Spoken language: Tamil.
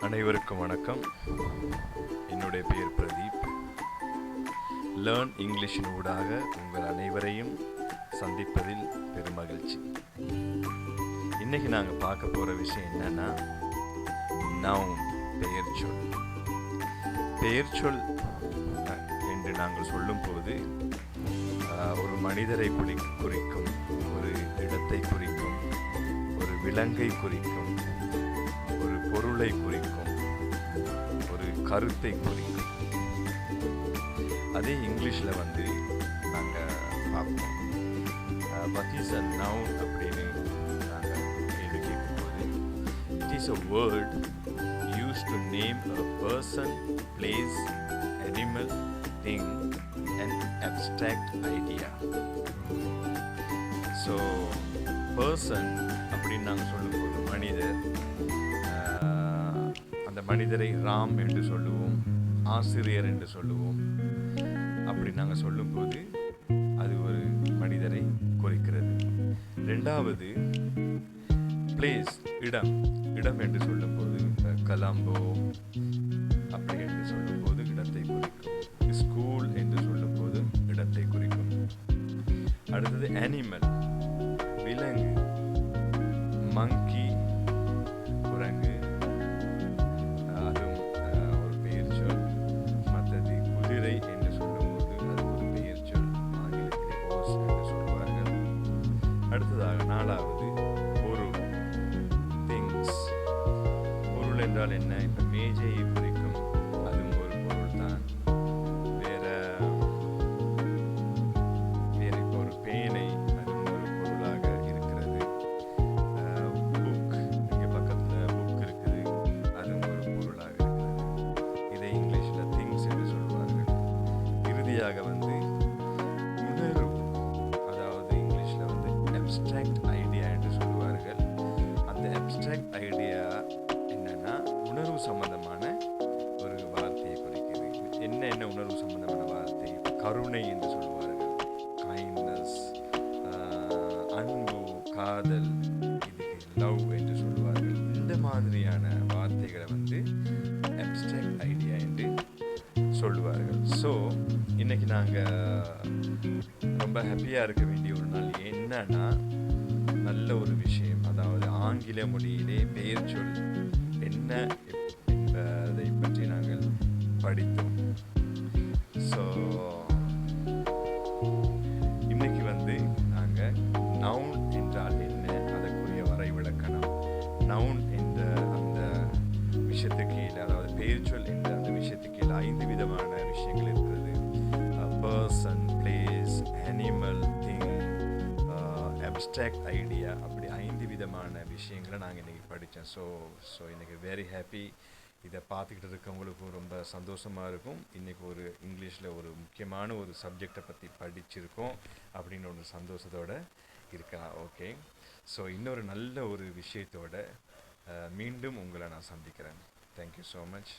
அனைவருக்கும் வணக்கம். என்னுடைய பெயர் பிரதீப். லேர்ன் இங்கிலீஷின் ஊடாக உங்கள் அனைவரையும் சந்திப்பதில் பெருமகிழ்ச்சி. இன்னைக்கு நாங்கள் பார்க்க போகிற விஷயம் என்னன்னா, நவுன், பெயர்ச்சொல். பெயர்ச்சொல் என்று நாங்கள் சொல்லும்போது ஒரு மனிதரை குறிக்கும், ஒரு இடத்தை குறிக்கும், ஒரு விலங்கை குறிக்கும், ஒரு பொருளை குறிக்கும், ஒரு கருத்தை குறிக்கும். அதே இங்கிலீஷில் நாங்கள் பார்ப்போம். வாட் இஸ் அ நவுன் அப்படின்னு நாங்கள் கேள்வி கேட்கும்போது, it is a word use to name a person, place, animal, thing and abstract idea. So person அப்படின்னு நாங்கள் சொல்லும்போது மனிதர், அந்த மனிதரை ராம் என்று சொல்லுவோம், ஆசிரியர் என்று சொல்லுவோம். அப்படி நாங்கள் சொல்லும்போது அது ஒரு மனிதரை குறிக்கிறது. ரெண்டாவது, பிளேஸ், இடம் என்று சொல்லும்போது கலம்போ அப்படி என்று சொல்லும்போது இடத்தை குறிக்கும். ஸ்கூல் என்று சொல்லும்போது இடத்தை குறிக்கும். அடுத்தது அனிமல், விலங்கு, மங்கி, குரங்கு, அதுவும் ஒரு பெயர் சொல். மற்றது குதிரை என்று சொல்லும்போது அது ஒரு பெயர் சொல், ஆங்கிலத்தில் ஹோர்ஸ் என்று சொல்வார்கள். அடுத்ததாக நாலாவது பொருள், திங்ஸ். பொருள் என்றால் என்ன? இப்போ மேஜையை குறிக்கும், அதுவும் ஒரு பொருள் தான். வேற இப்போ ஒரு பேனை, அதுவும் ஒரு பொருளாக இருக்கிறது. புக், இங்கே பக்கத்தில் புக் இருக்குது, அதுவும் ஒரு பொருளாக இருக்கிறது. இதை இங்கிலீஷில் திங்ஸ் என்று சொல்வார்கள். இறுதியாக உணர்வு, அதாவது இங்கிலீஷில் அப்ஸ்ட்ராக்ட் ஐடியா என்று சொல்வார்கள். அந்த அப்ஸ்ட்ராக்ட் ஐடியா என்னன்னா, உணர்வு சம்பந்தமான ஒரு வார்த்தையை குறிக்கிறது. என்ன உணர்வு சம்பந்தமான வார்த்தை? கருணை என்று சொல்வார்கள், கைண்ட்னஸ், அன்பு, காதல், இதுக்கு லவ் என்று சொல்வார்கள். இந்த மாதிரியான வார்த்தைகளை அப்ஸ்ட்ராக்ட் ஐடியா என்று சொல்லுவார்கள். ஸோ இன்னைக்கு நாங்கள் ரொம்ப ஹாப்பியாக இருக்க வேண்டிய ஒரு நாள். என்னன்னா, நல்ல ஒரு விஷயம், அதாவது ஆங்கில மொழியிலே பெயர் சொல் என்ன என்பதை பற்றி நாங்கள் படித்தோம். ஸோ இன்னைக்கு நாங்கள் நவுன் என்றால் என்ன, அதற்குரிய வரைவிலக்கணம், நவுன் என்ற அந்த விஷயத்துக்கு கீழே, அதாவது பெயர் சொல் என்ற அந்த விஷயத்துக்கு கீழே 5 விதமான விஷயங்கள் இருக்கிறது. Person, place, animal, thing, abstract idea, அப்படி 5 விதமான விஷயங்களை நாங்கள் இன்றைக்கி படித்தோம். ஸோ இன்றைக்கி வெரி ஹாப்பி. இதை பார்த்துக்கிட்டு இருக்கவங்களுக்கும் ரொம்ப சந்தோஷமாக இருக்கும். இன்றைக்கி ஒரு இங்கிலீஷில் ஒரு முக்கியமான ஒரு சப்ஜெக்டை பற்றி படிச்சிருக்கோம் அப்படின்னு ஒரு சந்தோஷத்தோடு இருக்கலாம். ஓகே, ஸோ இன்னொரு நல்ல ஒரு விஷயத்தோடு மீண்டும் உங்களை நான் சந்திக்கிறேன். Thank you so much.